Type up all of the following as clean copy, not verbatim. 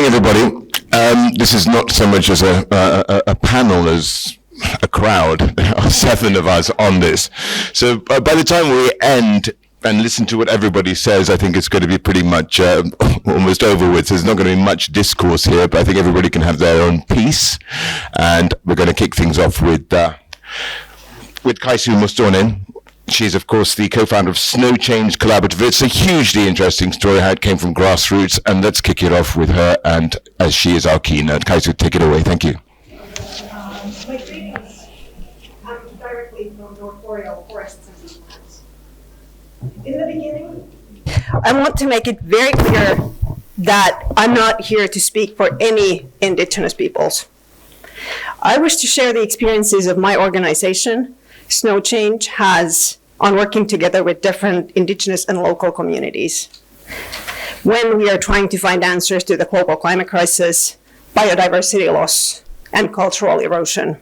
morning, everybody. This is not so much as a panel as a crowd. There are 7 of us on this. So by the time we end and listen to what everybody says, I think it's going to be pretty much almost over with. There's not going to be much discourse here, but I think everybody can have their own piece. And we're going to kick things off with Kaisu Mustonen. She's, of course, the co-founder of Snow Change Collaborative. It's a hugely interesting story, how it came from grassroots, and let's kick it off with her, and as she is our keynote. Kaisu, take it away. Thank you. My greetings. I'm directly from North Boreal forests and peatlands. In the beginning, I want to make it very clear that I'm not here to speak for any Indigenous peoples. I wish to share the experiences of my organization, Snow Change, has on working together with different Indigenous and local communities when we are trying to find answers to the global climate crisis, biodiversity loss, and cultural erosion.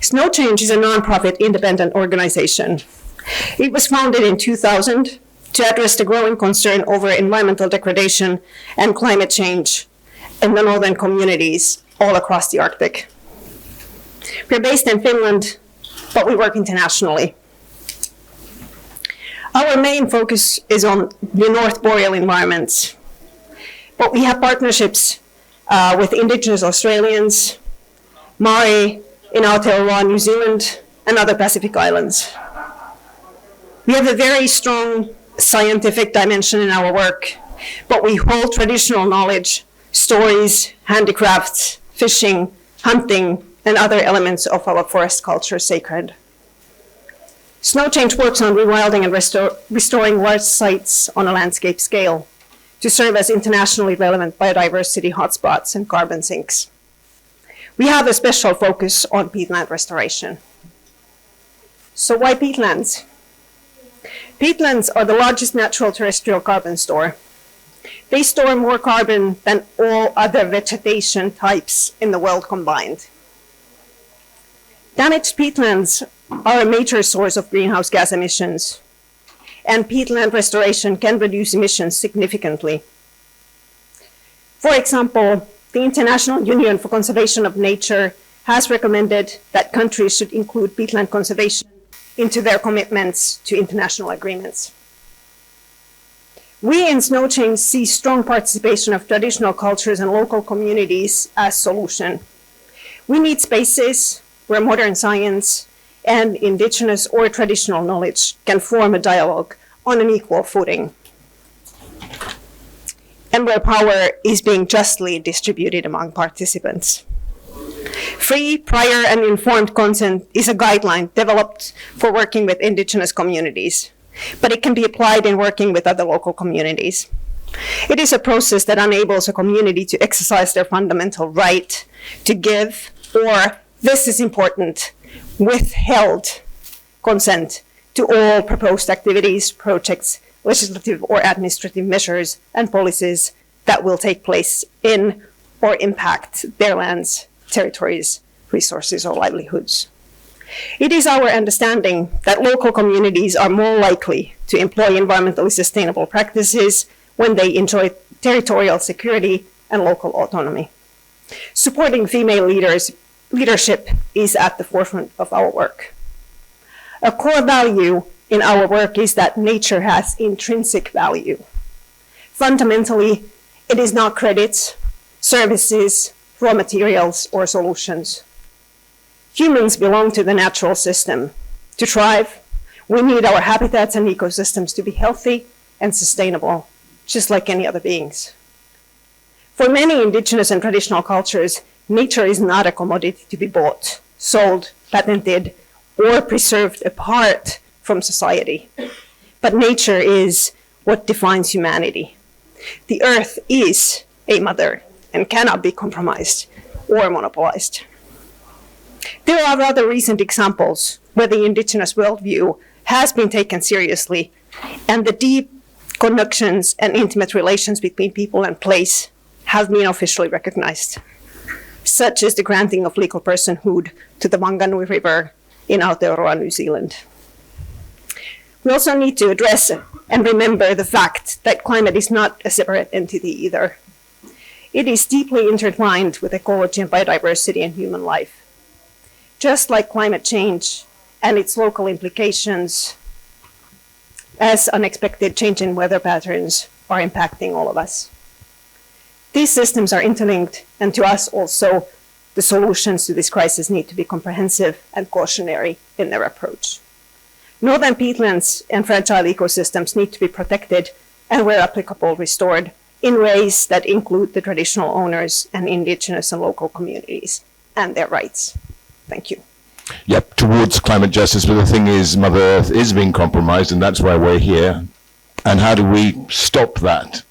Snow Change is a nonprofit independent organization. It was founded in 2000 to address the growing concern over environmental degradation and climate change in the northern communities all across the Arctic. We're based in Finland, but we work internationally. Our main focus is on the North Boreal environments, but we have partnerships with Indigenous Australians, Maori in Aotearoa, New Zealand, and other Pacific islands. We have a very strong scientific dimension in our work, but we hold traditional knowledge, stories, handicrafts, fishing, hunting, and other elements of our forest culture sacred. Snow Change works on rewilding and restoring large sites on a landscape scale to serve as internationally relevant biodiversity hotspots and carbon sinks. We have a special focus on peatland restoration. So why peatlands? Peatlands are the largest natural terrestrial carbon store. They store more carbon than all other vegetation types in the world combined. Damaged peatlands are a major source of greenhouse gas emissions, and peatland restoration can reduce emissions significantly. For example, the International Union for Conservation of Nature has recommended that countries should include peatland conservation into their commitments to international agreements. We in Snow Change see strong participation of traditional cultures and local communities as solution. We need spaces where modern science and Indigenous or traditional knowledge can form a dialogue on an equal footing, and where power is being justly distributed among participants. Free, prior, and informed consent is a guideline developed for working with Indigenous communities, but it can be applied in working with other local communities. It is a process that enables a community to exercise their fundamental right to give, or, this is important, withheld consent to all proposed activities, projects, legislative or administrative measures, and policies that will take place in or impact their lands, territories, resources, or livelihoods. It is our understanding that local communities are more likely to employ environmentally sustainable practices when they enjoy territorial security and local autonomy. Supporting female leadership is at the forefront of our work. A core value in our work is that nature has intrinsic value. Fundamentally, it is not credits, services, raw materials, or solutions. Humans belong to the natural system. To thrive, we need our habitats and ecosystems to be healthy and sustainable, just like any other beings. For many Indigenous and traditional cultures, nature is not a commodity to be bought, sold, patented, or preserved apart from society. But nature is what defines humanity. The earth is a mother and cannot be compromised or monopolized. There are other recent examples where the Indigenous worldview has been taken seriously, and the deep connections and intimate relations between people and place have been officially recognized, such as the granting of legal personhood to the Wanganui River in Aotearoa, New Zealand. We also need to address and remember the fact that climate is not a separate entity either. It is deeply intertwined with ecology and biodiversity and human life. Just like climate change and its local implications, as unexpected change in weather patterns are impacting all of us. These systems are interlinked, and to us also, the solutions to this crisis need to be comprehensive and cautionary in their approach. Northern peatlands and fragile ecosystems need to be protected and, where applicable, restored in ways that include the traditional owners and indigenous and local communities and their rights. Thank you. Yep, towards climate justice, but the thing is, Mother Earth is being compromised, and that's why we're here. And how do we stop that?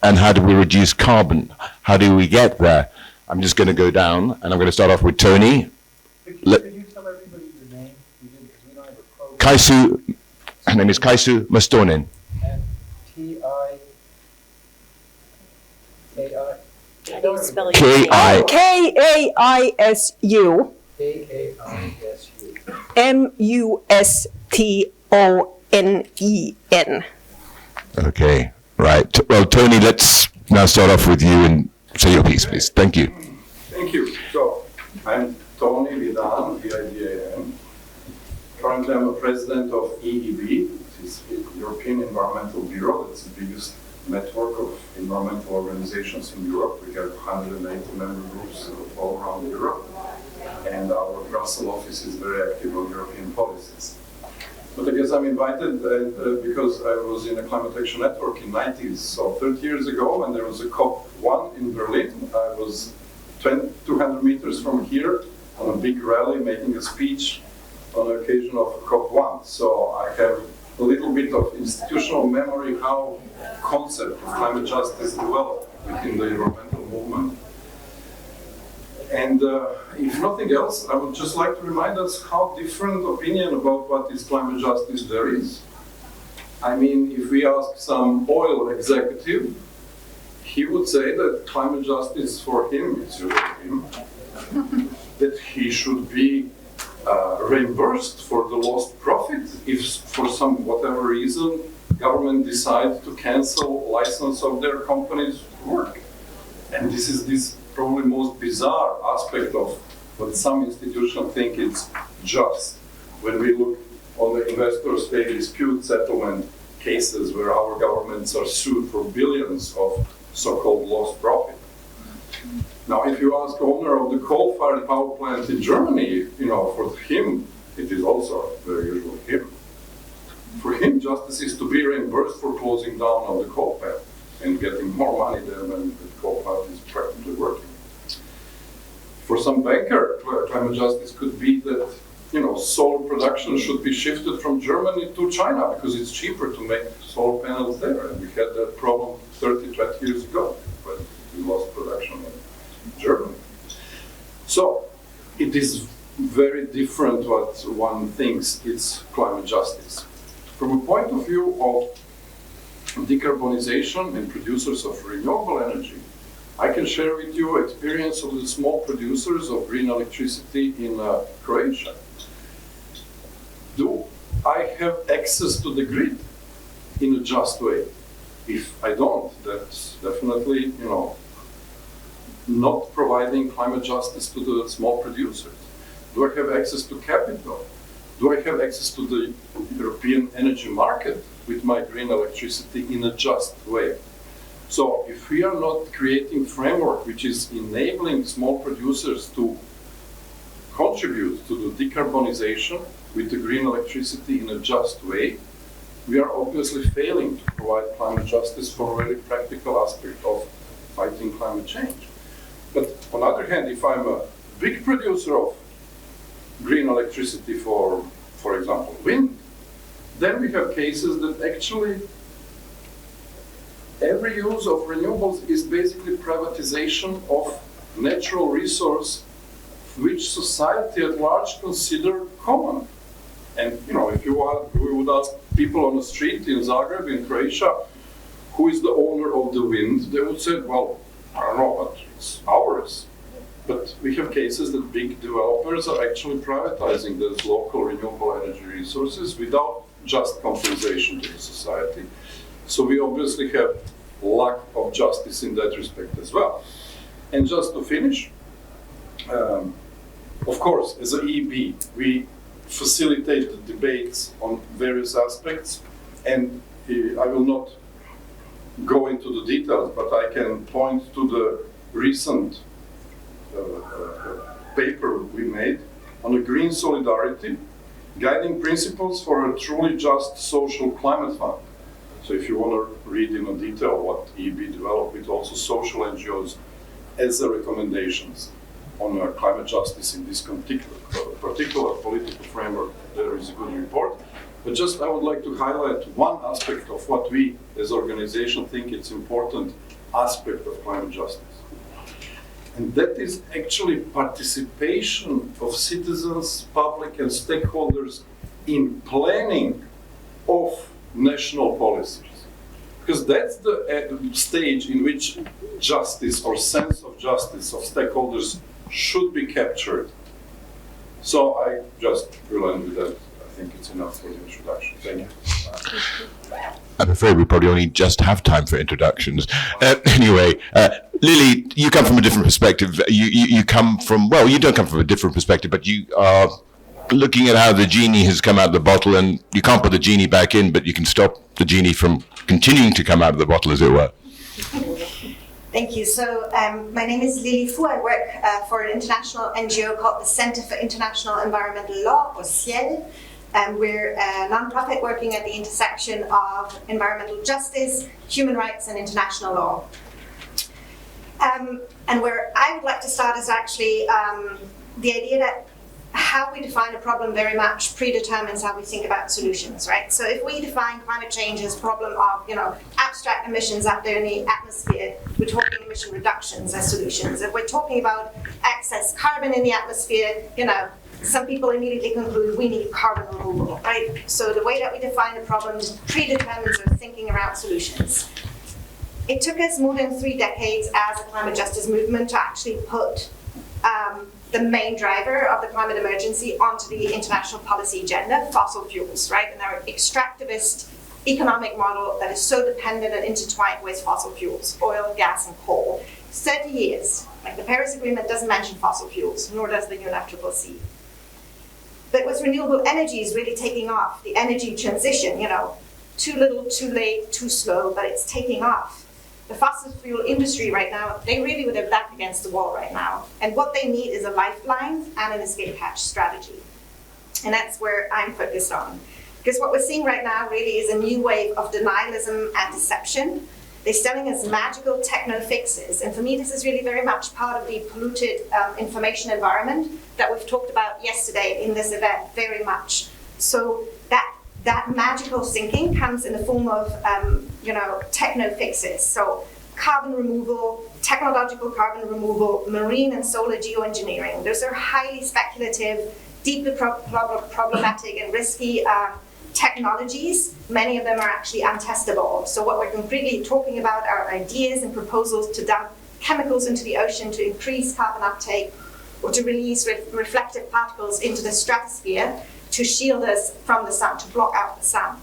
And how do we reduce carbon? How do we get there? I'm just going to go down, and I'm going to start off with Tony. Could you tell everybody your name? We don't have a program. Kaisu, her name is Kaisu Mastonen. And T-I-K-I? How do you spell it? K-I. K-A-I-S-U K-A-I-S-U. M-U-S-T-O-N-E-N. Okay, right. Well, Tony, let's now start off with you and say your piece, please. Thank you. Thank you. So, I'm Tony Vidan, V-I-D-A-N. Currently, I'm a president of EEB, which is the European Environmental Bureau. That's the biggest network of environmental organizations in Europe. We have 180 member groups all around Europe. And our Brussels office is very active on European policies. But I guess I'm invited because I was in a climate action network in the 90s. So 30 years ago, when there was a COP1 in Berlin, I was 200 meters from here on a big rally making a speech on the occasion of COP1. So I have a little bit of institutional memory how concept of climate justice developed within the environmental movement. And if nothing else, I would just like to remind us how different opinion about what is climate justice there is. I mean, if we ask some oil executive, he would say that climate justice for him, it's really him, that he should be reimbursed for the lost profit if for some whatever reason government decides to cancel license of their company's work. And this is this probably most bizarre aspect of what some institutions think it's just. When we look on the investor state dispute settlement cases where our governments are sued for billions of so-called lost profit. Now, if you ask the owner of the coal-fired power plant in Germany, for him, it is also very usually him. For him, justice is to be reimbursed for closing down of the coal plant and getting more money than when the coal plant is practically working. For some banker, climate justice could be that solar production should be shifted from Germany to China because it's cheaper to make solar panels there. And we had that problem 30, 20 years ago when we lost production in Germany. So it is very different what one thinks is climate justice. From a point of view of decarbonization and producers of renewable energy, I can share with you experience of the small producers of green electricity in Croatia. Do I have access to the grid in a just way? If I don't, that's definitely, not providing climate justice to the small producers. Do I have access to capital? Do I have access to the European energy market with my green electricity in a just way? So if we are not creating framework which is enabling small producers to contribute to the decarbonization with the green electricity in a just way, we are obviously failing to provide climate justice for a very practical aspect of fighting climate change. But on the other hand, if I'm a big producer of green electricity for example, wind, then we have cases that actually every use of renewables is basically privatization of natural resource which society at large consider common. And if we would ask people on the street in Zagreb, in Croatia, who is the owner of the wind, they would say, well, I don't know, but it's ours. But we have cases that big developers are actually privatizing those local renewable energy resources without just compensation to the society. So we obviously have lack of justice in that respect as well. And just to finish, of course, as an EB, we facilitate the debates on various aspects, and I will not go into the details, but I can point to the recent paper we made on a green solidarity, guiding principles for a truly just social climate fund. So if you want to read in detail what EB developed with also social NGOs as the recommendations on climate justice in this particular political framework, there is a good report. But just I would like to highlight one aspect of what we as organization think it's important aspect of climate justice. And that is actually participation of citizens, public and stakeholders in planning of national policies. Because that's the stage in which justice or sense of justice of stakeholders should be captured. So I just will end with that. I think it's enough for the introduction. Thank you. I'm afraid we probably only just have time for introductions. Anyway, Lily, you come from a different perspective. You come from, well, you don't come from a different perspective, but you are looking at how the genie has come out of the bottle, and you can't put the genie back in, but you can stop the genie from continuing to come out of the bottle, as it were. Thank you. So my name is Lily Fou. I work for an international NGO called the Center for International Environmental Law, or CIEL. We're a nonprofit working at the intersection of environmental justice, human rights, and international law. And where I would like to start is actually the idea that how we define a problem very much predetermines how we think about solutions, right? So if we define climate change as a problem of, abstract emissions up there in the atmosphere, we're talking emission reductions as solutions. If we're talking about excess carbon in the atmosphere, some people immediately conclude we need carbon removal, right? So the way that we define the problem predetermines our thinking around solutions. It took us more than 3 decades as a climate justice movement to actually put the main driver of the climate emergency onto the international policy agenda, fossil fuels, right? And our extractivist economic model that is so dependent and intertwined with fossil fuels, oil, gas, and coal. 30 years, like the Paris Agreement doesn't mention fossil fuels, nor does the UNFCCC. But with renewable energy is really taking off, the energy transition, too little, too late, too slow, but it's taking off. The fossil fuel industry right now, they really with their back against the wall right now. And what they need is a lifeline and an escape hatch strategy. And that's where I'm focused on. Because what we're seeing right now really is a new wave of denialism and deception. They're selling us magical techno fixes. And for me, this is really very much part of the polluted information environment that we've talked about yesterday in this event, very much. So that magical thinking comes in the form of, techno fixes. So carbon removal, technological carbon removal, marine and solar geoengineering. Those are highly speculative, deeply problematic and risky technologies. Many of them are actually untestable. So what we're concretely talking about are ideas and proposals to dump chemicals into the ocean to increase carbon uptake, or to release reflective particles into the stratosphere to shield us from the sun, to block out the sun.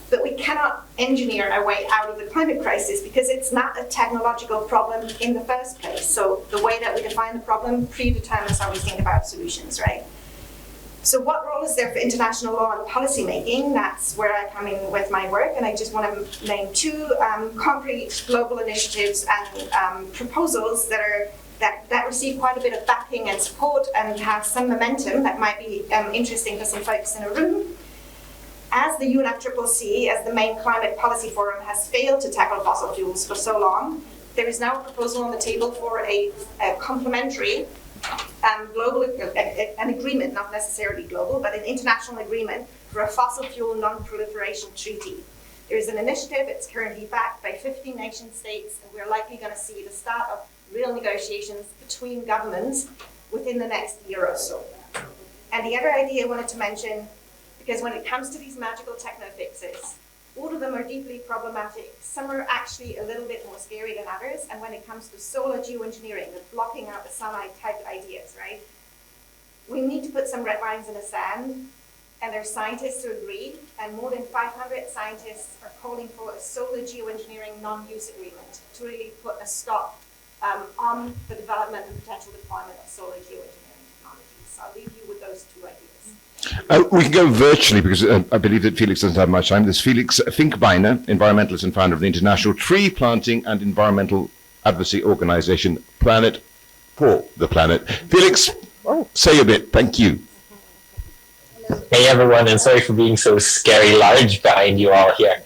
But we cannot engineer our way out of the climate crisis because it's not a technological problem in the first place. So the way that we define the problem predetermines how we think about solutions, right? So what role is there for international law and policy making? That's where I come in with my work, and I just want to name 2 concrete global initiatives and proposals that receive quite a bit of backing and support and have some momentum that might be interesting for some folks in a room. As the UNFCCC, as the main climate policy forum, has failed to tackle fossil fuels for so long, there is now a proposal on the table for a complementary global, an agreement, not necessarily global, but an international agreement for a fossil fuel non-proliferation treaty. There is an initiative, it's currently backed by 15 nation states, and we're likely going to see the start of real negotiations between governments within the next year or so. And the other idea I wanted to mention, because when it comes to these magical techno fixes, all of them are deeply problematic. Some are actually a little bit more scary than others. And when it comes to solar geoengineering, the blocking out the sunlight type ideas, right? We need to put some red lines in the sand and there's scientists who agree, and more than 500 scientists are calling for a solar geoengineering non-use agreement to really put a stop on the development and potential deployment of solar geoengineering technologies. So I'll leave you with those two ideas. We can go virtually because I believe that Felix doesn't have much time. There's Felix Finkbeiner, environmentalist and founder of the international tree planting and environmental advocacy organization Planet for the Planet. Felix, say a bit. Thank you. Hey everyone, and sorry for being so scary large behind you all here.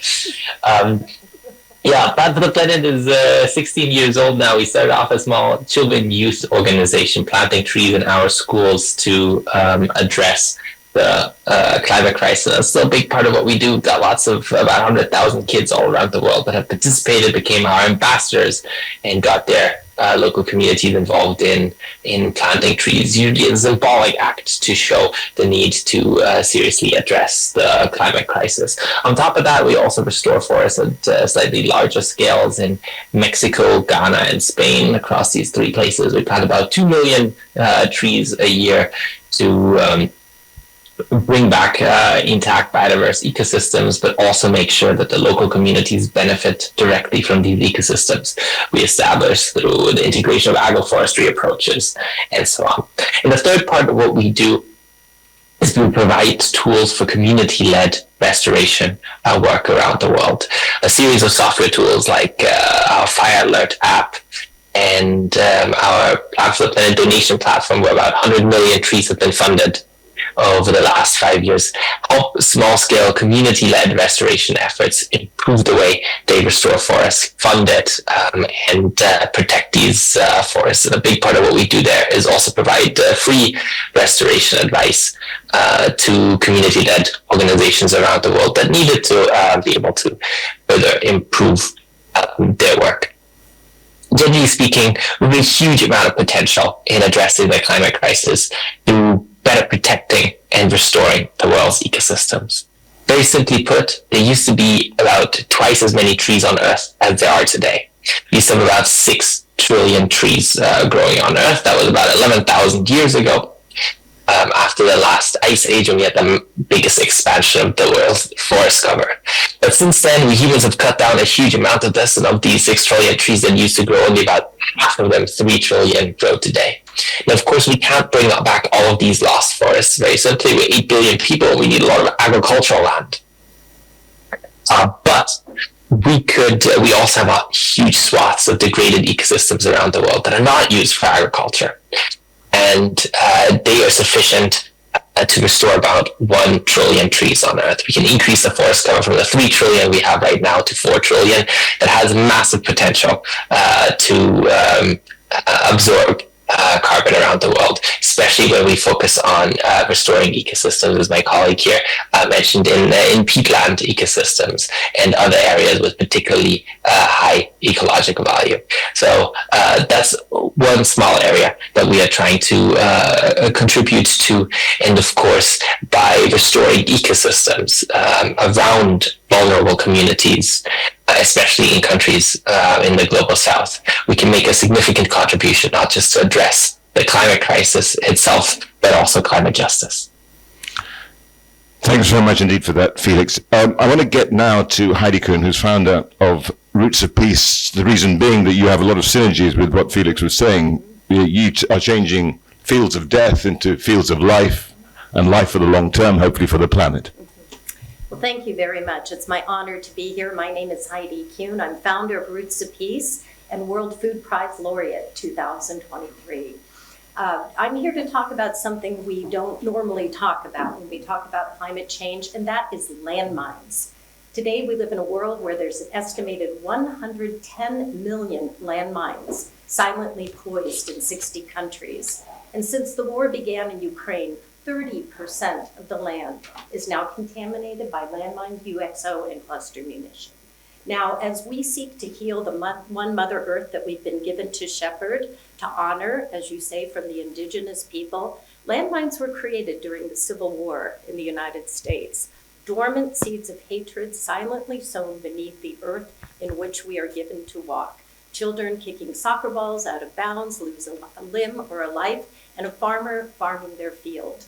Plan for the Planet is 16 years old now. We started off a small children youth organization planting trees in our schools to address the climate crisis. That's still a big part of what we do. We've got lots of about 100,000 kids all around the world that have participated, became our ambassadors, and got their local communities involved in planting trees. Usually it's a symbolic act to show the need to seriously address the climate crisis. On top of that, we also restore forests at slightly larger scales in Mexico, Ghana, and Spain. Across these three places, we plant about 2 million trees a year to bring back intact biodiverse ecosystems, but also make sure that the local communities benefit directly from these ecosystems we establish through the integration of agroforestry approaches and so on. And the third part of what we do is we provide tools for community-led restoration work around the world. A series of software tools like our Fire Alert app and our Plan for the Planet donation platform, where about 100 million trees have been funded over the last 5 years, help small-scale community-led restoration efforts improve the way they restore forests, fund it, and protect these forests. And a big part of what we do there is also provide free restoration advice to community-led organizations around the world that needed to be able to further improve their work. Generally speaking, we have a huge amount of potential in addressing the climate crisis through better protecting and restoring the world's ecosystems. Very simply put, there used to be about twice as many trees on Earth as there are today. We used to have about 6 trillion trees growing on Earth. That was about 11,000 years ago. After the last ice age, when we had the biggest expansion of the world's forest cover. But since then, we humans have cut down a huge amount of this, and of these 6 trillion trees that used to grow, only about half of them, 3 trillion, grow today. And of course, we can't bring back all of these lost forests. Very simply, with 8 billion people, we need a lot of agricultural land. But we also have huge swaths of degraded ecosystems around the world that are not used for agriculture. And they are sufficient to restore about 1 trillion trees on Earth. We can increase the forest cover from the 3 trillion we have right now to 4 trillion. That has massive potential to absorb carbon around the world, especially when we focus on restoring ecosystems, as my colleague here mentioned, in peatland ecosystems and other areas with particularly high ecological value. So that's one small area that we are trying to contribute to. And of course, by restoring ecosystems around vulnerable communities, especially in countries in the global south, we can make a significant contribution, not just to address the climate crisis itself, but also climate justice. Thanks very much indeed for that, Felix. I want to get now to Heidi Kuhn, who's founder of Roots of Peace. The reason being that you have a lot of synergies with what Felix was saying. You are changing fields of death into fields of life, and life for the long term, hopefully for the planet. Well, thank you very much. It's my honor to be here. My name is Heidi Kuhn. I'm founder of Roots of Peace and World Food Prize Laureate 2023. I'm here to talk about something we don't normally talk about when we talk about climate change, and that is landmines. Today, we live in a world where there's an estimated 110 million landmines silently poised in 60 countries. And since the war began in Ukraine, 30% of the land is now contaminated by landmine, UXO, and cluster munition. Now, as we seek to heal the one Mother Earth that we've been given to shepherd, to honor, as you say, from the indigenous people, landmines were created during the Civil War in the United States. Dormant seeds of hatred silently sown beneath the earth in which we are given to walk. Children kicking soccer balls out of bounds, lose a limb or a life, and a farmer farming their field.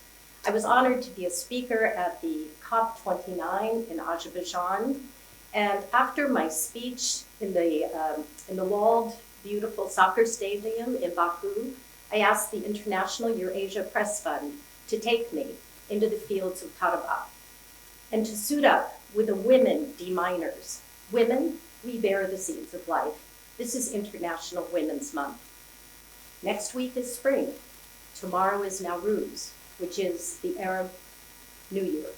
I was honored to be a speaker at the COP29 in Azerbaijan. And after my speech in the walled, beautiful soccer stadium in Baku, I asked the International Eurasia Press Fund to take me into the fields of Karabakh and to suit up with the women deminers. Women, we bear the seeds of life. This is International Women's Month. Next week is spring. Tomorrow is Nowruz, which is the Arab New Year.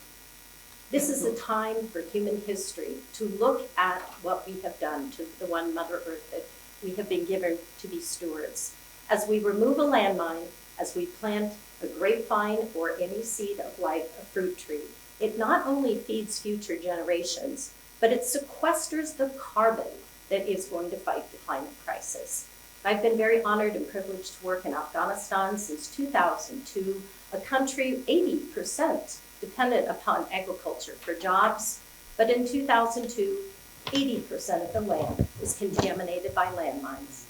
This is a time for human history to look at what we have done to the one Mother Earth that we have been given to be stewards. As we remove a landmine, as we plant a grapevine or any seed of life, a fruit tree, it not only feeds future generations, but it sequesters the carbon that is going to fight the climate crisis. I've been very honored and privileged to work in Afghanistan since 2002, a country 80% dependent upon agriculture for jobs, but in 2002, 80% of the land is contaminated by landmines.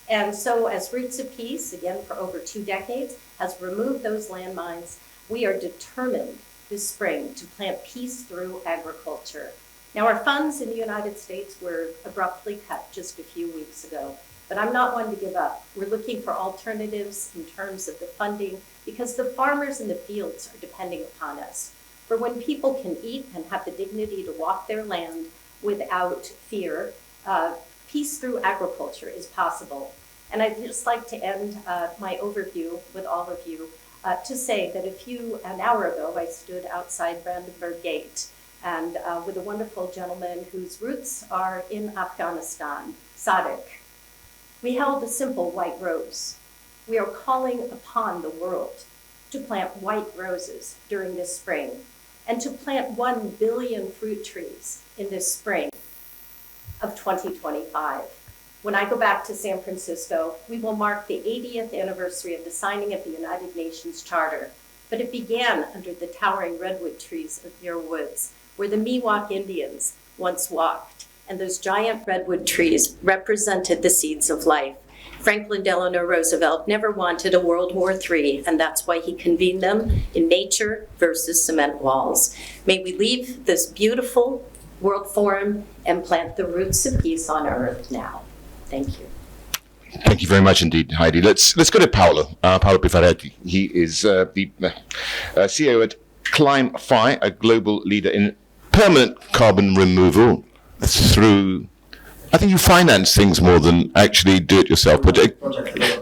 And so as Roots of Peace, again for over 2 decades, has removed those landmines, we are determined this spring to plant peace through agriculture. Now our funds in the United States were abruptly cut just a few weeks ago, but I'm not one to give up. We're looking for alternatives in terms of the funding because the farmers in the fields are depending upon us. For when people can eat and have the dignity to walk their land without fear, peace through agriculture is possible. And I'd just like to end my overview with all of you to say that an hour ago, I stood outside Brandenburg Gate and with a wonderful gentleman whose roots are in Afghanistan, Sadek. We held a simple white rose. We are calling upon the world to plant white roses during this spring and to plant 1 billion fruit trees in this spring of 2025. When I go back to San Francisco, we will mark the 80th anniversary of the signing of the United Nations Charter, but it began under the towering redwood trees of Muir Woods, where the Miwok Indians once walked, and those giant redwood trees represented the seeds of life. Franklin Delano Roosevelt never wanted a World War III, and that's why he convened them in nature versus cement walls. May we leave this beautiful World Forum and plant the roots of peace on earth now. Thank you. Thank you very much indeed, Heidi. Let's go to Paolo Pifaretti. He is the CEO at ClimeFi, a global leader in permanent carbon removal through, I think you finance things more than actually do it yourself, but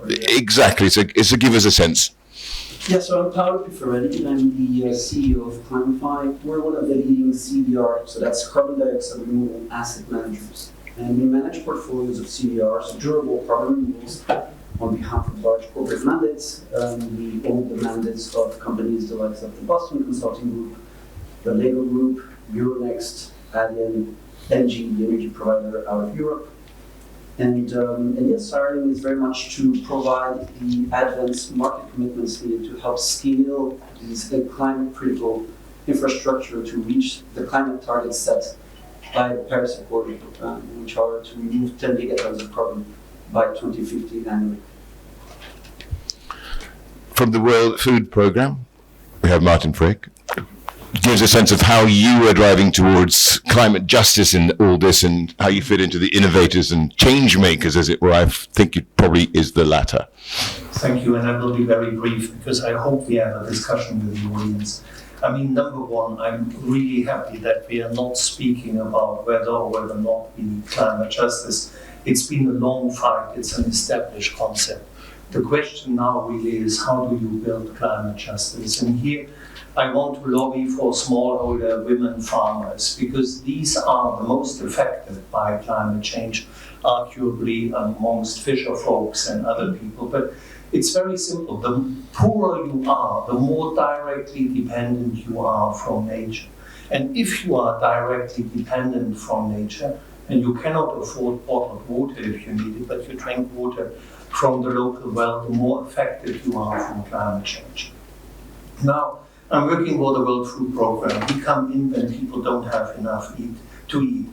exactly, so give us a sense. Yeah, so I'm Paolo Pifaretti, and I'm the CEO of ClimeFi. We're one of the leading CDR, so that's carbon dioxide removal asset managers. And we manage portfolios of CDRs, durable carbon removals, on behalf of large corporate mandates. We own the mandates of companies the likes of the Boston Consulting Group, the Lego Group, Euronext, Allian, Engie, the energy provider out of Europe. And yes, our aim is very much to provide the advanced market commitments needed to help scale these climate-critical infrastructure to reach the climate targets set by the Paris Accord, which are to remove 10 gigatons of carbon by 2050 annually. From the World Food Programme, we have Martin Frick. Gives a sense of how you are driving towards climate justice in all this and how you fit into the innovators and change makers, as it were. I think it probably is the latter. Thank you, and I will be very brief because I hope we have a discussion with the audience. I mean, number one, I'm really happy that we are not speaking about whether or whether not we need climate justice. It's been a long fight, it's an established concept. The question now really is, how do you build climate justice? And here, I want to lobby for smallholder women farmers because these are the most affected by climate change, arguably amongst fisher folks and other people. But it's very simple. The poorer you are, the more directly dependent you are from nature. And if you are directly dependent from nature, and you cannot afford bottled water if you need it, but you drink water from the local well, the more affected you are from climate change. Now, I'm working for the World Food Programme. We come in when people don't have enough to eat.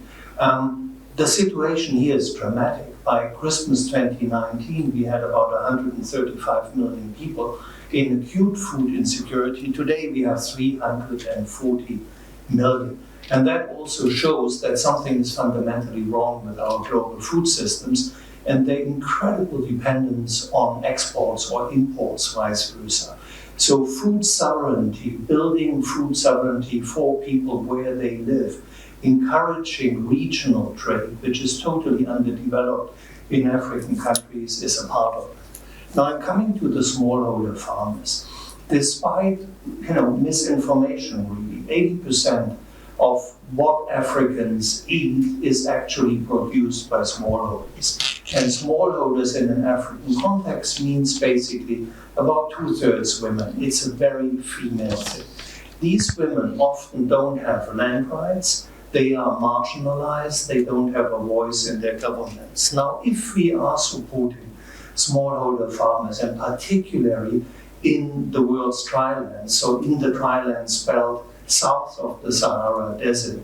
The situation here is dramatic. By Christmas 2019, we had about 135 million people in acute food insecurity. Today we have 340 million. And that also shows that something is fundamentally wrong with our global food systems and their incredible dependence on exports or imports, vice versa. So food sovereignty, building food sovereignty for people where they live, encouraging regional trade, which is totally underdeveloped in African countries, is a part of it. Now I'm coming to the smallholder farmers. Despite misinformation, really, 80% of what Africans eat is actually produced by smallholders. And smallholders in an African context means basically about 2/3 women. It's a very female thing. These women often don't have land rights. They are marginalized. They don't have a voice in their governments. Now, if we are supporting smallholder farmers, and particularly in the world's drylands, so in the drylands belt south of the Sahara Desert,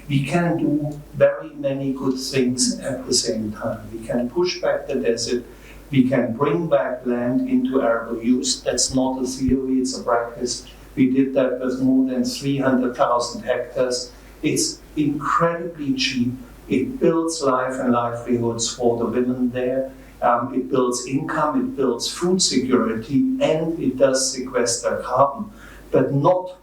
we can do very many good things at the same time. We can push back the desert. We can bring back land into arable use. That's not a theory, it's a practice. We did that with more than 300,000 hectares. It's incredibly cheap. It builds life and livelihoods for the women there. It builds income, it builds food security, and it does sequester carbon, but not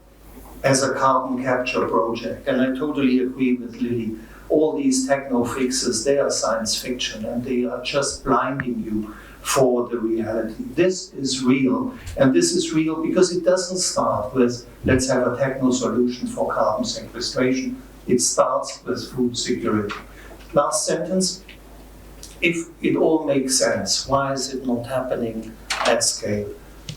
as a carbon capture project. And I totally agree with Lily. All these techno fixes, they are science fiction, and they are just blinding you for the reality. This is real, and this is real because it doesn't start with, let's have a techno solution for carbon sequestration. It starts with food security. Last sentence. If it all makes sense, why is it not happening at scale?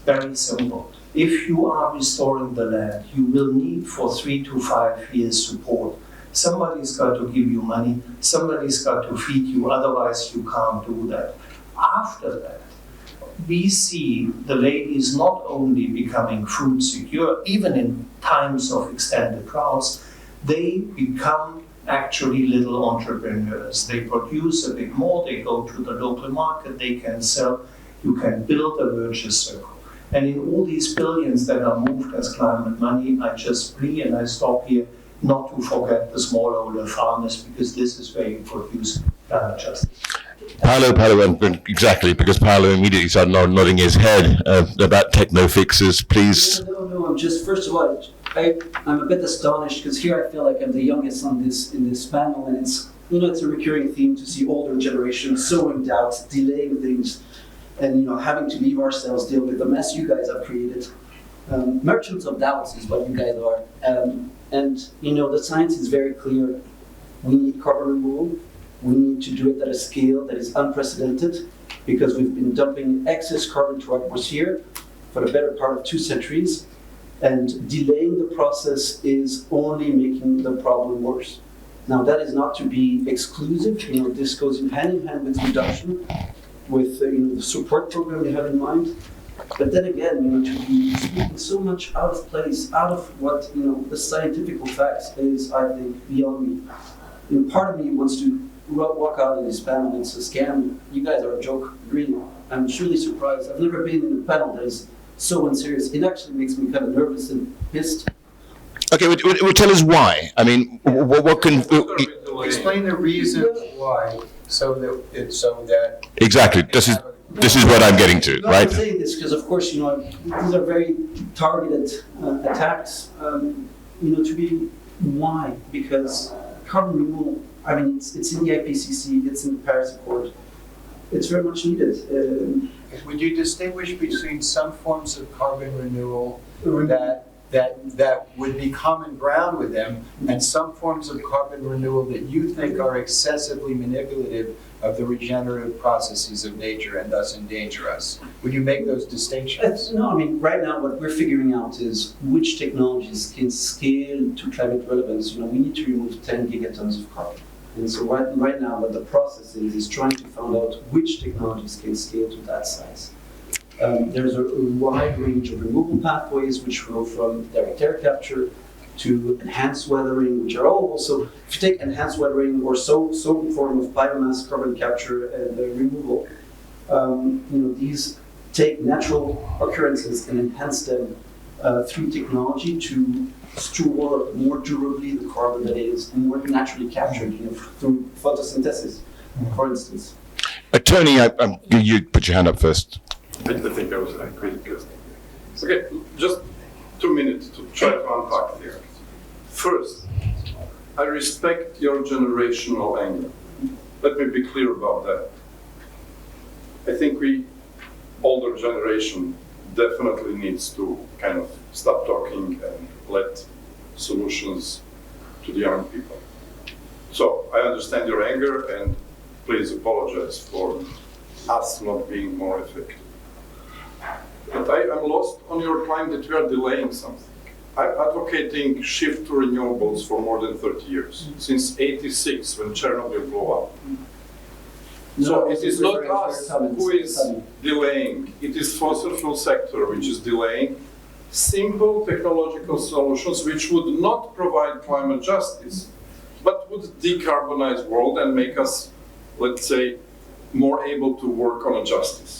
Very simple. If you are restoring the land, you will need for 3 to 5 years support. Somebody's got to give you money, somebody's got to feed you, otherwise you can't do that. After that, we see the ladies not only becoming food secure, even in times of extended droughts, they become actually little entrepreneurs. They produce a bit more, they go to the local market, they can sell, you can build a virtuous circle. And in all these billions that are moved as climate money, I just plea and I stop here not to forget the smallholder farmers, because this is where you produce justice. Paolo, exactly, because Paolo immediately started nodding his head about techno fixes, please. No, I'm just, first of all, I'm a bit astonished because here I feel like I'm the youngest in this panel, and it's a recurring theme to see older generations sowing doubt, delaying things, and having to leave ourselves deal with the mess you guys have created. Merchants of doubts is what you guys are, and the science is very clear. We need carbon removal. We need to do it at a scale that is unprecedented, because we've been dumping excess carbon to our atmosphere for the better part of 2 centuries. And delaying the process is only making the problem worse. Now, that is not to be exclusive. This goes hand in hand with reduction, with the support program you have in mind. But then again, to be speaking so much out of place, out of what the scientific facts is, I think, beyond me. Part of me wants to walk out of this panel. It's a scam. You guys are a joke. Really, I'm truly surprised. I've never been in a panel that is so unserious. It actually makes me kind of nervous and pissed. Okay, well, tell us why. I mean, what can... Explain the reason why, so that... Exactly, this is what I'm getting to, No, right? I'm saying this because, of course, these are very targeted attacks. To be... Why? Because carbon removal, it's in the IPCC, it's in the Paris Accord. It's very much needed. Would you distinguish between some forms of carbon renewal that would be common ground with them, and some forms of carbon renewal that you think are excessively manipulative of the regenerative processes of nature and thus endanger us? Would you make those distinctions? No, right now what we're figuring out is which technologies can scale to climate relevance. We need to remove 10 gigatons of carbon. And so right now what the process is trying to find out which technologies can scale to that size. There's a wide range of removal pathways which go from direct air capture to enhanced weathering, which are all also, if you take enhanced weathering or some form of biomass carbon capture and removal, these take natural occurrences and enhance them through technology to store more durably the carbon that is more naturally captured, through photosynthesis, for instance. Tony, you put your hand up first. I think I was great. Okay, just 2 minutes to try to unpack here. First, I respect your generational anger. Let me be clear about that. I think older generation definitely needs to kind of stop talking and let solutions to the young people. So I understand your anger, and please apologize for us not being more effective. But I am lost on your claim that we are delaying something. I'm advocating shift to renewables for more than 30 years, since '86 when Chernobyl blew up. So it is not us who is delaying, it is fossil fuel sector which is delaying simple technological solutions which would not provide climate justice, but would decarbonize world and make us, let's say, more able to work on a justice.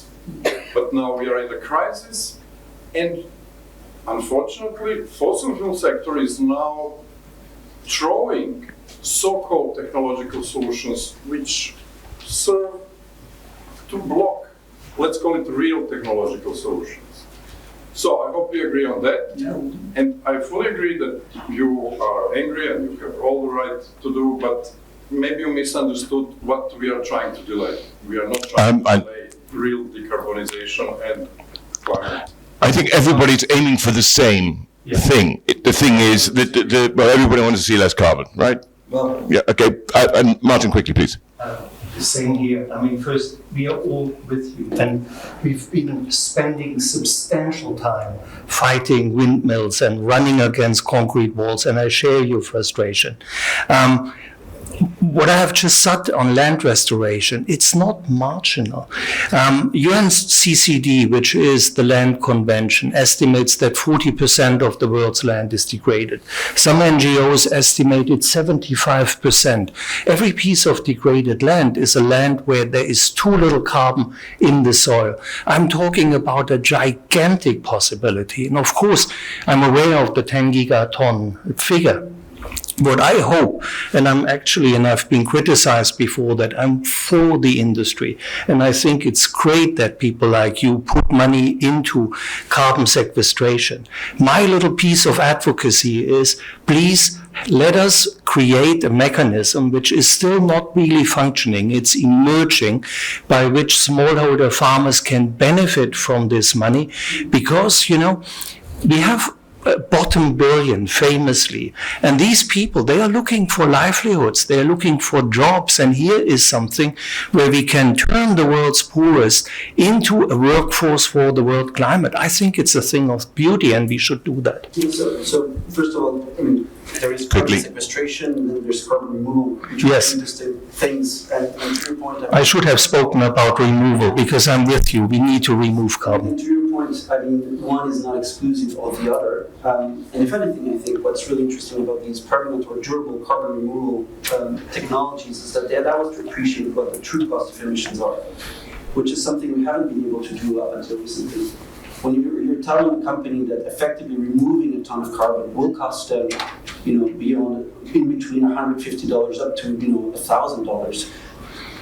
But now we are in a crisis, and unfortunately, fossil fuel sector is now throwing so-called technological solutions which serve to block, let's call it real technological solutions. So I hope we agree on that. Yeah. And I fully agree that you are angry and you have all the right to do, but maybe you misunderstood what we are trying to delay. We are not trying to delay real decarbonization and climate. I think everybody's aiming for the same thing. The thing is that everybody wants to see less carbon, right? Well, Yeah. Okay. Martin, quickly, please. The same here. I mean, first, we are all with you, and we've been spending substantial time fighting windmills and running against concrete walls, and I share your frustration. What I have just said on land restoration, it's not marginal. UNCCD, which is the land convention, estimates that 40% of the world's land is degraded. Some NGOs estimate it 75%. Every piece of degraded land is a land where there is too little carbon in the soil. I'm talking about a gigantic possibility. And of course, I'm aware of the 10 gigaton figure. What I hope, and I've been criticized before that I'm for the industry, and I think it's great that people like you put money into carbon sequestration. My little piece of advocacy is, please let us create a mechanism which is still not really functioning. It's emerging, by which smallholder farmers can benefit from this money, because, we have bottom billion famously, and these people, they are looking for livelihoods, they are looking for jobs, and here is something where we can turn the world's poorest into a workforce for the world climate. I think it's a thing of beauty, and we should do that. So first of all, there is carbon sequestration, and then there's carbon removal, which are distinct things. And to your point, I should have spoken about removal, because I'm with you. We need to remove carbon. And to your point, one is not exclusive of the other. And if anything, I think what's really interesting about these permanent or durable carbon removal technologies is that they allow us to appreciate what the true cost of emissions are, which is something we haven't been able to do up until recently. When you're telling a company that effectively removing a ton of carbon will cost them, beyond in between $150 up to $1,000,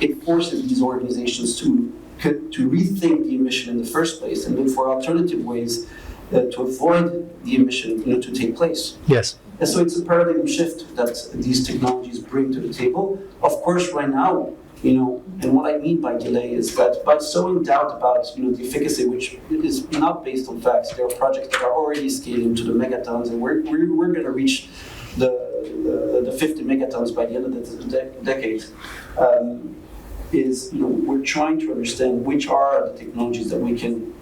it forces these organizations to rethink the emission in the first place and look for alternative ways to avoid the emission to take place. Yes. And so it's a paradigm shift that these technologies bring to the table. Of course, right now, and what I mean by delay is that by sowing doubt about the efficacy, which is not based on facts, there are projects that are already scaling to the megatons, and we're going to reach the 50 megatons by the end of the decade. We're trying to understand which are the technologies that we can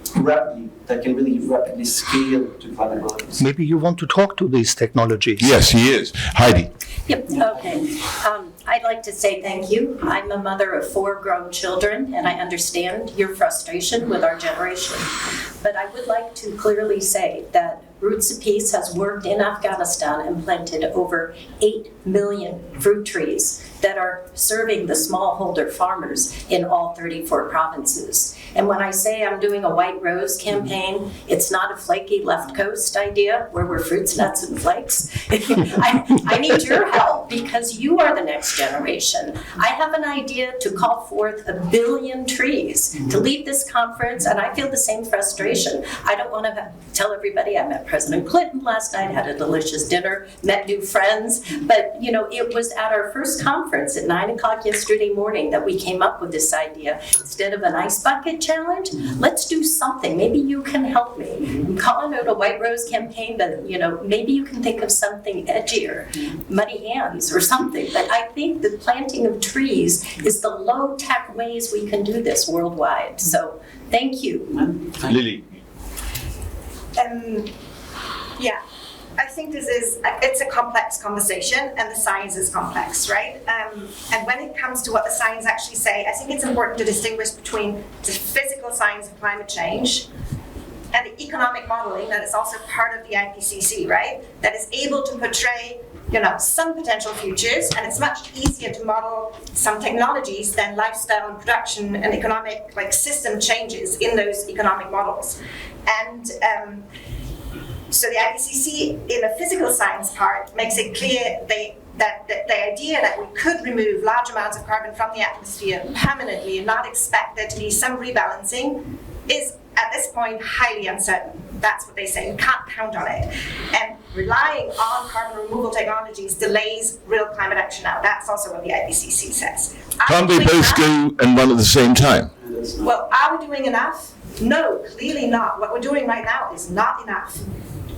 really rapidly scale to climate relevance. Maybe you want to talk to these technologies. Yes, he is. Heidi. Yep, okay. I'd like to say thank you. I'm a mother of 4 grown children, and I understand your frustration with our generation. But I would like to clearly say that Roots of Peace has worked in Afghanistan and planted over 8 million fruit trees that are serving the smallholder farmers in all 34 provinces. And when I say I'm doing a white rose campaign, it's not a flaky left coast idea where we're fruits, nuts, and flakes. I need your help because you are the next generation. I have an idea to call forth 1 billion trees to lead this conference, and I feel the same frustration. I don't want to tell everybody I met President Clinton last night, had a delicious dinner, met new friends, but it was at our first conference at 9 o'clock yesterday morning that we came up with this idea. Instead of an ice bucket challenge, let's do something. Maybe you can help me. I'm calling out a white rose campaign, but maybe you can think of something edgier, muddy hands or something. But I think the planting of trees is the low-tech ways we can do this worldwide. So thank you. Lily. Yeah, I think it's a complex conversation and the science is complex, right? And when it comes to what the science actually say, I think it's important to distinguish between the physical science of climate change and the economic modeling that is also part of the IPCC, right? That is able to portray some potential futures, and it's much easier to model some technologies than lifestyle and production and economic system changes in those economic models. And so the IPCC in the physical science part makes it clear that the idea that we could remove large amounts of carbon from the atmosphere permanently and not expect there to be some rebalancing is at this point highly uncertain. That's what they say. We can't count on it. And relying on carbon removal technologies delays real climate action now. That's also what the IPCC says. Can't they both go and run at the same time? Well, are we doing enough? No, clearly not. What we're doing right now is not enough.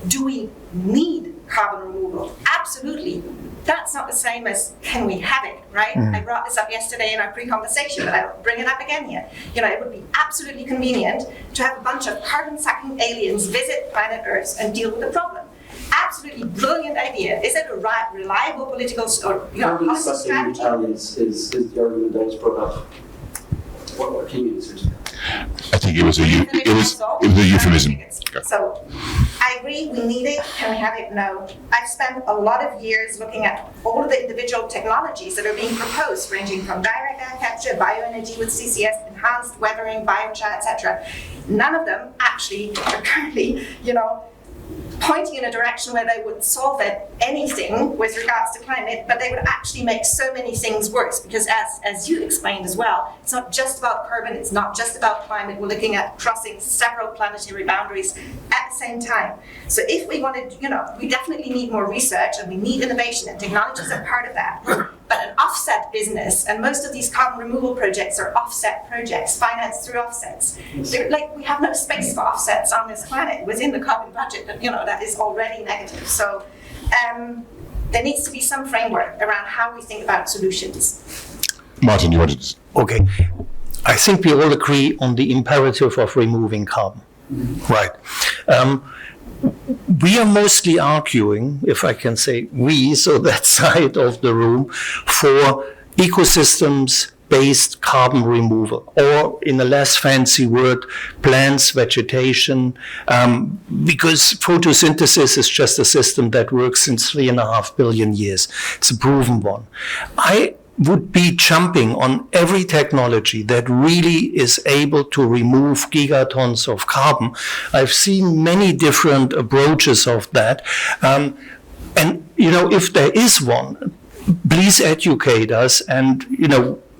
Do we need carbon removal? Absolutely. That's not the same as can we have it, right? I brought this up yesterday in our pre-conversation, but I'll bring it up again here. It would be absolutely convenient to have a bunch of carbon-sucking aliens visit planet Earth and deal with the problem. Absolutely brilliant idea. Is it a reliable political or policy strategy? Aliens is the argument that was brought up. What can you answer to that? I think it was a euphemism. So I agree, we need it. Can we have it? No. I've spent a lot of years looking at all of the individual technologies that are being proposed, ranging from direct air capture, bioenergy with CCS, enhanced weathering, biochar, etc. None of them actually are currently, pointing in a direction where they would solve anything with regards to climate, but they would actually make so many things worse because as you explained as well, it's not just about carbon, it's not just about climate, we're looking at crossing several planetary boundaries at the same time. So if we wanted, we definitely need more research and we need innovation and technologies are part of that. But an offset business, and most of these carbon removal projects are offset projects, financed through offsets. We have no space for offsets on this planet within the carbon budget that is already negative. So there needs to be some framework around how we think about solutions. Martin, you wanted to... Okay. I think we all agree on the imperative of removing carbon. Right. We are mostly arguing, if I can say we, so that side of the room, for ecosystems-based carbon removal, or in a less fancy word, plants, vegetation, because photosynthesis is just a system that works since 3.5 billion years. It's a proven one. I would be jumping on every technology that really is able to remove gigatons of carbon. I've seen many different approaches of that. And, if there is one, please educate us and,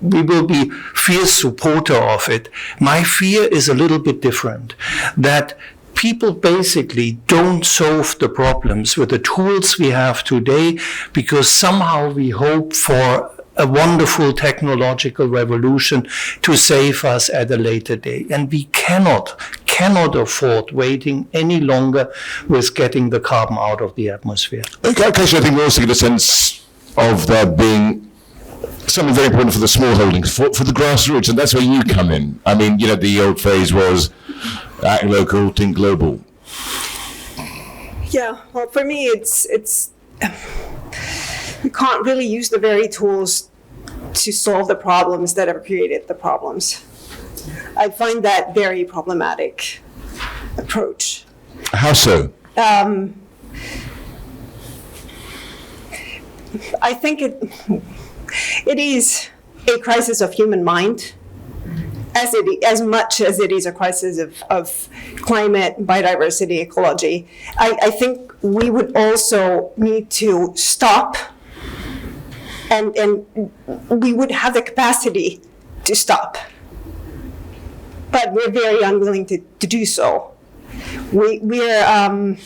we will be fierce supporter of it. My fear is a little bit different, that people basically don't solve the problems with the tools we have today because somehow we hope for a wonderful technological revolution to save us at a later date. And we cannot afford waiting any longer with getting the carbon out of the atmosphere. Okay, so I think we also get a sense of there being something very important for the small holdings, for the grassroots, and that's where you come in. I mean, the old phrase was, act local, think global. Yeah, well, for me, it's you can't really use the very tools to solve the problems that have created the problems. I find that very problematic approach. How so? I think it is a crisis of human mind, as much as it is a crisis of climate, biodiversity, ecology. I think we would also need to stop, and we would have the capacity to stop, but we're very unwilling to do so. We're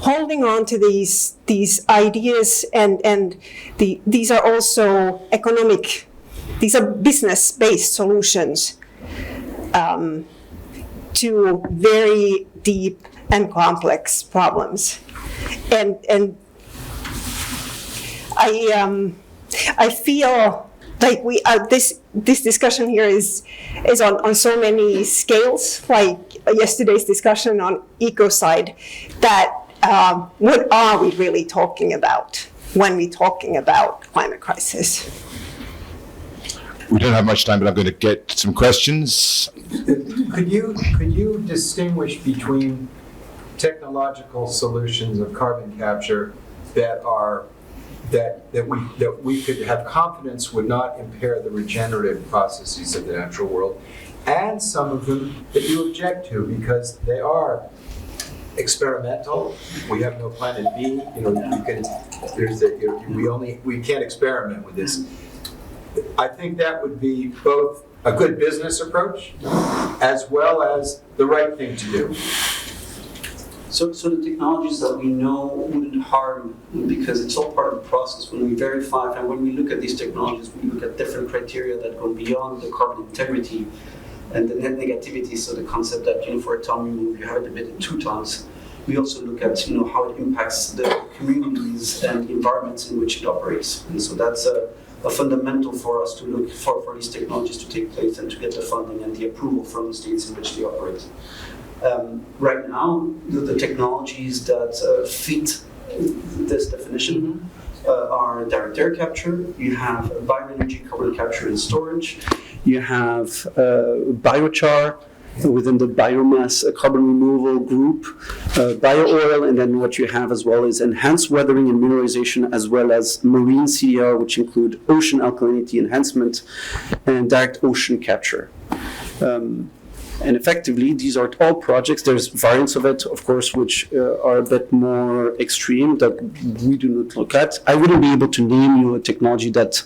holding on to these ideas, and these are also economic, these are business-based solutions to very deep and complex problems. And I feel like this discussion here is on so many scales, like yesterday's discussion on ecocide, that what are we really talking about when we're talking about climate crisis? We don't have much time, but I'm going to get some questions. Could you distinguish between technological solutions of carbon capture that we could have confidence would not impair the regenerative processes of the natural world, and some of them that you object to because they are experimental? We have no planet B. We can't experiment with this. I think that would be both a good business approach as well as the right thing to do. So the technologies that we know wouldn't harm, because it's all part of the process when we verify, and when we look at these technologies, we look at different criteria that go beyond the carbon integrity and the net negativity. So the concept that, for a ton remove, you have it emitted 2 tons. We also look at, how it impacts the communities and the environments in which it operates. And so that's a fundamental for us to look for these technologies to take place and to get the funding and the approval from the states in which they operate. Right now, the technologies that fit this definition are direct air capture. You have bioenergy carbon capture and storage. You have biochar within the biomass carbon removal group, bio-oil, and then what you have as well is enhanced weathering and mineralization, as well as marine CDR, which include ocean alkalinity enhancement and direct ocean capture. And effectively, these are all projects. There's variants of it, of course, which are a bit more extreme that we do not look at. I wouldn't be able to name you a technology that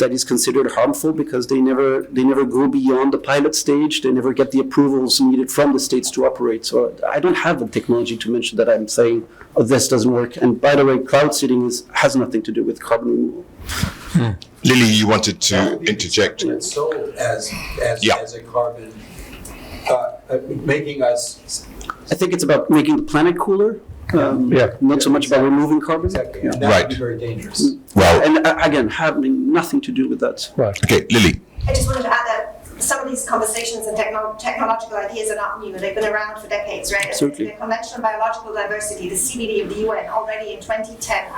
that is considered harmful, because they never go beyond the pilot stage. They never get the approvals needed from the states to operate. So I don't have the technology to mention that I'm saying, oh, this doesn't work. And by the way, cloud seeding has nothing to do with carbon removal. Lily, you wanted to interject. It's sold as a carbon, making us. I think it's about making the planet cooler. Not so much about removing carbon. Exactly. Yeah. That Right. would be very dangerous. Well, And again, having nothing to do with that. Right. okay, Lily. I just wanted to add that some of these conversations and technological ideas are not new. They've been around for decades, right? Absolutely. The Convention on Biological Diversity, the CBD of the UN, already in 2010,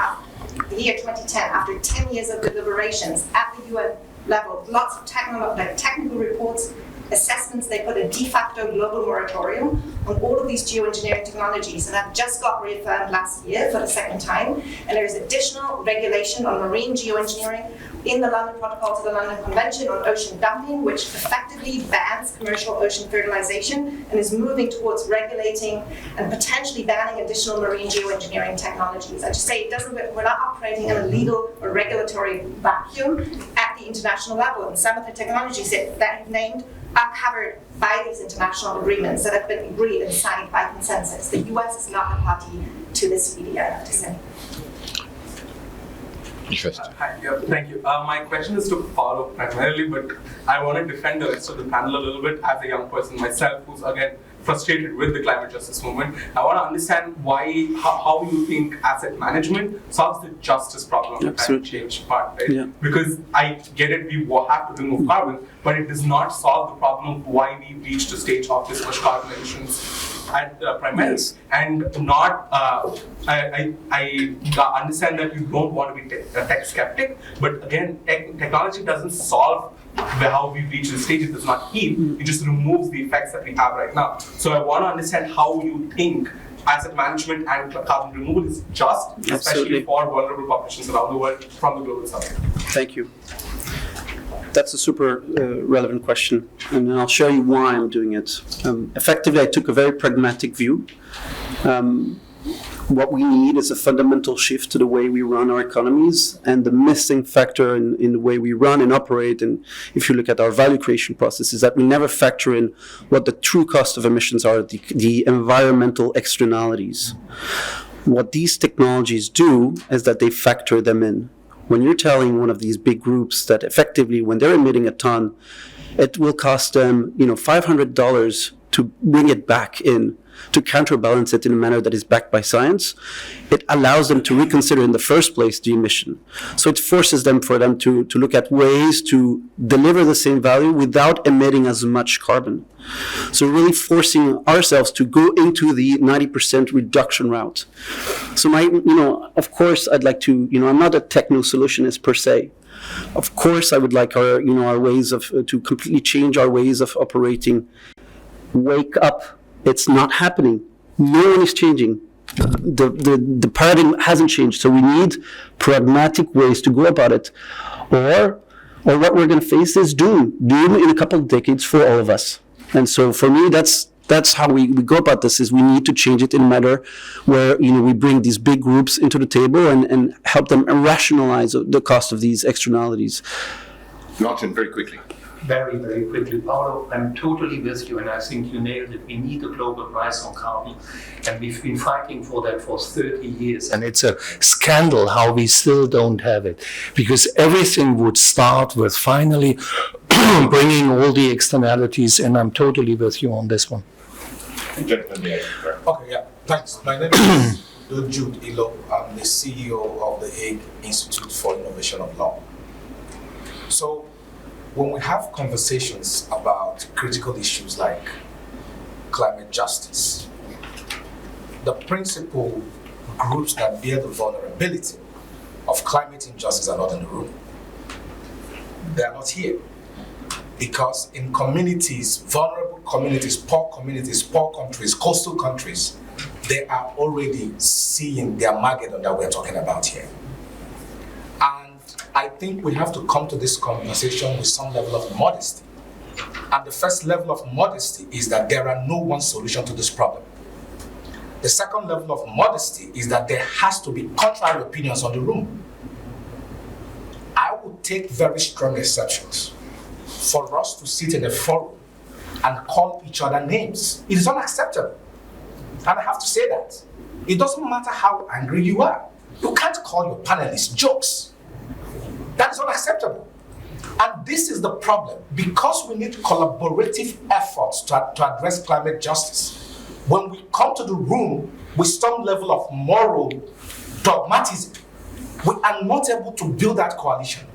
the year 2010, after 10 years of deliberations at the UN level, lots of technical reports, assessments. They put a de facto global moratorium on all of these geoengineering technologies, and that just got reaffirmed last year for the second time. And there is additional regulation on marine geoengineering in the London Protocol to the London Convention on ocean dumping, which effectively bans commercial ocean fertilization and is moving towards regulating and potentially banning additional marine geoengineering technologies. I just say we're not operating in a legal or regulatory vacuum at the international level, and some of the technologies that you've named are covered by these international agreements that have been agreed and signed by consensus. The US is not a party to this CBD, I have to say. Hi, thank you. My question is to follow primarily, but I want to defend the rest of the panel a little bit as a young person myself who's, again, frustrated with the climate justice movement. I want to understand how you think asset management solves the justice problem of the climate change part, right? Yeah. Because I get it, we have to remove carbon, but it does not solve the problem of why we reached a stage of this much carbon emissions at primarily. Yes. And not, I understand that you don't want to be a tech skeptic, but again, technology doesn't solve how we've reached the stage, it does not heal, it just removes the effects that we have right now. So I want to understand how you think asset management and carbon removal is just, especially Absolutely. for vulnerable populations around the world from the global south. Thank you. That's a super relevant question, and I'll show you why I'm doing it. Effectively, I took a very pragmatic view. What we need is a fundamental shift to the way we run our economies, and the missing factor in the way we run and operate, and if you look at our value creation process, is that we never factor in what the true cost of emissions are, the environmental externalities. What these technologies do is that they factor them in. When you're telling one of these big groups that effectively when they're emitting a ton, it will cost them, $500 to bring it back in, to counterbalance it in a manner that is backed by science, it allows them to reconsider in the first place the emission. So it forces them to look at ways to deliver the same value without emitting as much carbon. So really forcing ourselves to go into the 90% reduction route. So of course I'd like to, I'm not a techno solutionist per se. Of course I would like our ways to completely change our ways of operating. Wake up. It's not happening. No one is changing. The paradigm hasn't changed. So we need pragmatic ways to go about it. Or what we're going to face is doom in a couple of decades for all of us. And so for me, that's how we go about this, is we need to change it in a manner where, we bring these big groups into the table and help them rationalize the cost of these externalities. Martin, very quickly. Very, very quickly, Paolo, I'm totally with you, and I think you nailed it. We need a global price on carbon, and we've been fighting for that for 30 years. And it's a scandal how we still don't have it, because everything would start with finally bringing all the externalities, and I'm totally with you on this one. Okay, yeah, thanks. My name is Jude Ilo. I'm the CEO of the Hague Institute for Innovation of Law. So, when we have conversations about critical issues like climate justice, the principal groups that bear the vulnerability of climate injustice are not in the room. They are not here. Because in communities, vulnerable communities, poor countries, coastal countries, they are already seeing the Armageddon that we're talking about here. I think we have to come to this conversation with some level of modesty. And the first level of modesty is that there are no one solution to this problem. The second level of modesty is that there has to be contrary opinions on the room. I would take very strong exceptions for us to sit in a forum and call each other names. It is unacceptable. And I have to say that. It doesn't matter how angry you are. You can't call your panelists jokes. That is unacceptable. And this is the problem. Because we need collaborative efforts to address climate justice, when we come to the room with some level of moral dogmatism, we are not able to build that coalition.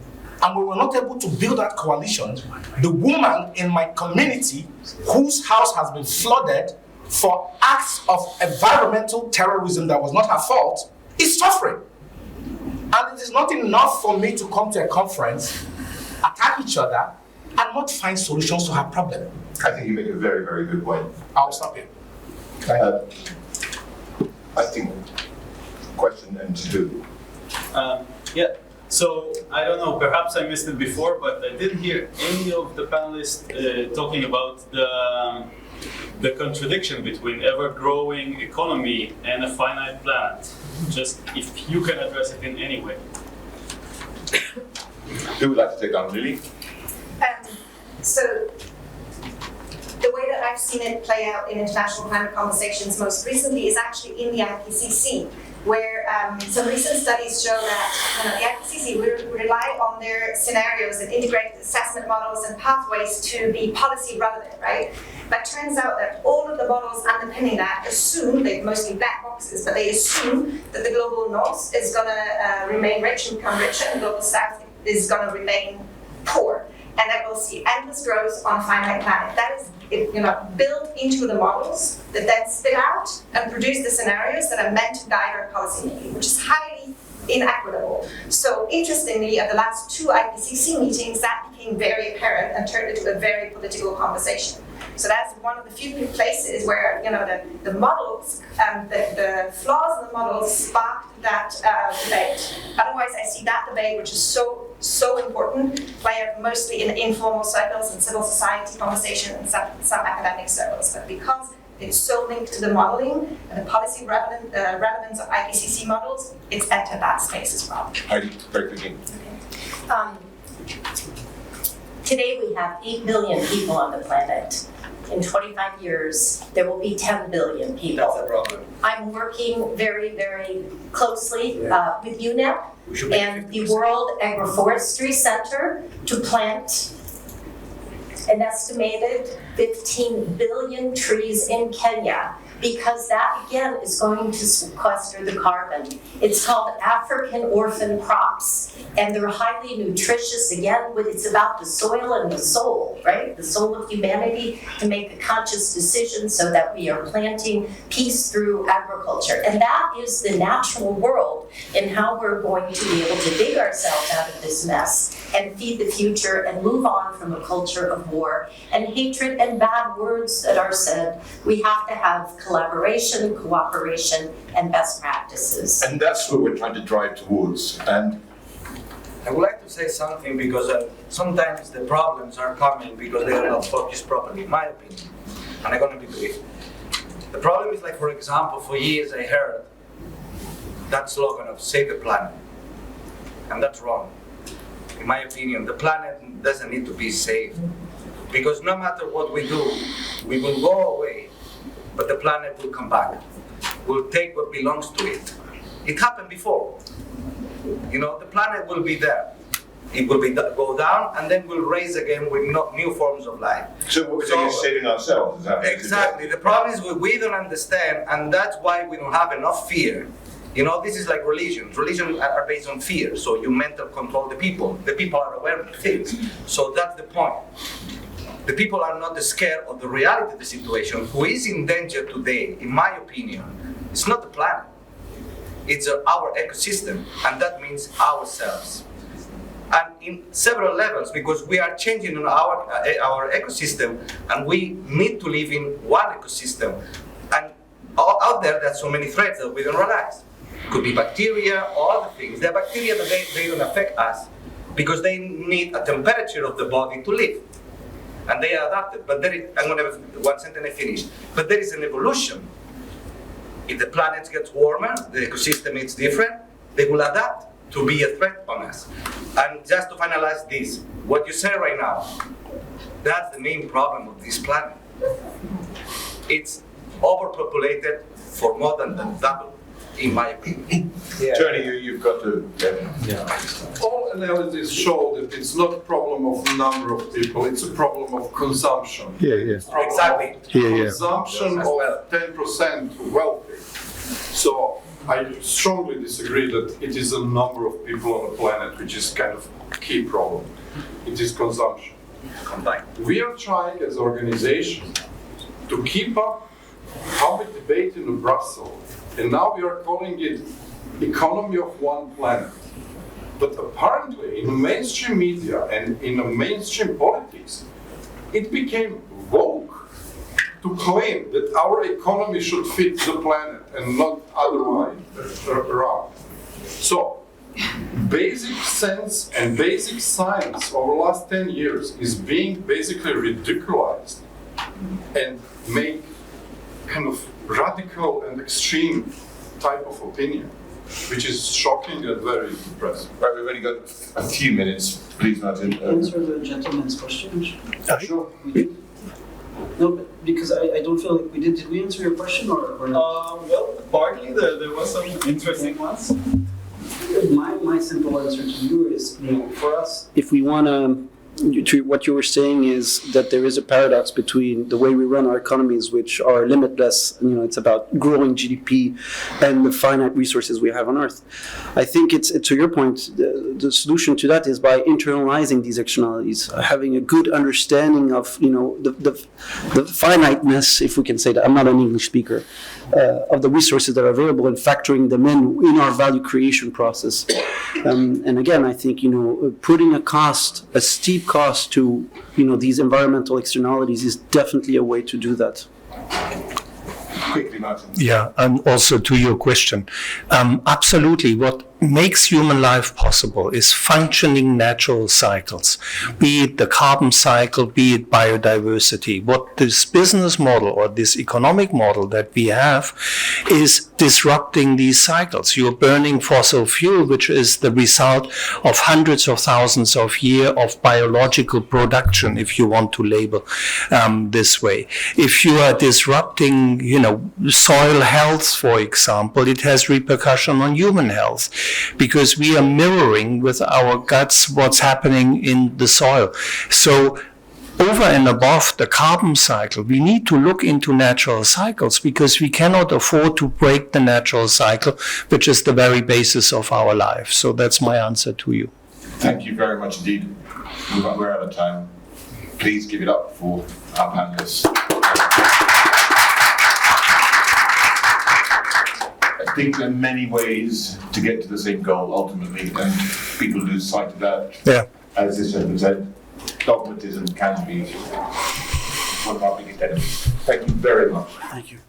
And we were not able to build that coalition. The woman in my community whose house has been flooded for acts of environmental terrorism that was not her fault is suffering. And it is not enough for me to come to a conference, attack each other, and not find solutions to her problem. I think you make a very, very good point. I'll stop here. I think question number 2. Yeah, so I don't know, perhaps I missed it before, but I didn't hear any of the panelists talking about the contradiction between ever-growing economy and a finite planet. Just if you can address it in any way. Who would like to take on, Lily? So the way that I've seen it play out in international climate conversations most recently is actually in the IPCC, where some recent studies show that the IPCC rely on their scenarios and integrated assessment models and pathways to be policy relevant, right? But it turns out that all of the models underpinning that assume, they're mostly black boxes, but they assume that the global north is going to remain rich and become richer, and the global south is going to remain poor, and that we'll see endless growth on a finite planet. That is built into the models that then spit out and produce the scenarios that are meant to guide our policy making, which is highly inequitable. So interestingly, at the last 2 IPCC meetings, that became very apparent and turned into a very political conversation. So that's one of the few places where, you know, the models and the flaws in the models sparked that debate. Otherwise, I see that debate, which is so important, play out mostly in informal circles and civil society conversation and some academic circles. But because it's so linked to the modeling and the policy relevance of IPCC models, it's entered that space as well. Heidi, very quickly. Today we have 8 billion people on the planet. In 25 years, there will be 10 billion people. That's a problem. I'm working very, very closely with UNEP and the World Agroforestry Center to plant an estimated 15 billion trees in Kenya, because that again is going to sequester the carbon. It's called African orphan crops, and they're highly nutritious. Again, it's about the soil and the soul, right? The soul of humanity, to make a conscious decision so that we are planting peace through agriculture. And that is the natural world in how we're going to be able to dig ourselves out of this mess and feed the future and move on from a culture of war and hatred and bad words that are said. We have to have collaboration, cooperation, and best practices. And that's what we're trying to drive towards. And I would like to say something, because sometimes the problems are coming because they are not focused properly, in my opinion. And I'm going to be brief. The problem is, like, for example, for years I heard that slogan of save the planet. And that's wrong. In my opinion, the planet doesn't need to be saved. Because no matter what we do, we will go away, but the planet will come back. We'll take what belongs to it. It happened before. You know, the planet will be there. It will go down, and then we'll raise again with new forms of life. So what we're doing is saving ourselves. Is that exactly. The problem is we don't understand, and that's why we don't have enough fear. You know, this is like religion. Religions are based on fear, so you mental control the people. The people are aware of things. So that's the point. The people are not scared of the reality of the situation. Who is in danger today, in my opinion, it's not the planet. It's our ecosystem, and that means ourselves. And in several levels, because we are changing our ecosystem, and we need to live in one ecosystem. And out there's so many threats that we don't realize. Could be bacteria or other things. The bacteria, they don't affect us because they need a temperature of the body to live. And they are adapted. But I'm going to have one sentence and finish. But there is an evolution. If the planet gets warmer, the ecosystem is different, they will adapt to be a threat on us. And just to finalize this, what you say right now, that's the main problem of this planet. It's overpopulated for more than double, in my opinion. Tony, you've got to. All analysis show that it's not a problem of number of people, it's a problem of consumption. Exactly. Consumption of 10% wealthy. So I strongly disagree that it is a number of people on the planet which is kind of a key problem. It is consumption. We are trying as an organization to keep up how we debate in Brussels. And now we are calling it economy of one planet. But apparently in mainstream media and in the mainstream politics, it became woke to claim that our economy should fit the planet and not otherwise around. So, basic sense and basic science over the last 10 years is being basically ridiculized and made kind of radical and extreme type of opinion, which is shocking and very depressing. Right, we've only got a few minutes. Please, Martin. Answer the gentleman's question. Sure. No, but because I don't feel like we did. Did we answer your question or not? Well, partly there was some interesting ones. My simple answer to you is, you know, for us, if we want to what you were saying is that there is a paradox between the way we run our economies, which are limitless, it's about growing GDP, and the finite resources we have on Earth. I think it's to your point, the solution to that is by internalizing these externalities, having a good understanding of the finiteness, if we can say that. I'm not an English speaker, of the resources that are available, and factoring them in our value creation process. And again, I think putting a steep cost to these environmental externalities is definitely a way to do that. Quickly, Martin. Yeah, and also to your question, absolutely. What makes human life possible is functioning natural cycles, be it the carbon cycle, be it biodiversity. What this business model or this economic model that we have is disrupting these cycles. You're burning fossil fuel, which is the result of hundreds of thousands of years of biological production, if you want to label this way. If you are disrupting, soil health, for example, it has repercussion on human health, because we are mirroring with our guts what's happening in the soil. So over and above the carbon cycle, we need to look into natural cycles, because we cannot afford to break the natural cycle, which is the very basis of our life. So that's my answer to you. Thank you very much indeed. We're out of time. Please give it up for our panelists. I think there are many ways to get to the same goal ultimately, and people lose sight of that. Yeah. As this gentleman said, dogmatism can be one of our biggest enemies. Thank you very much. Thank you.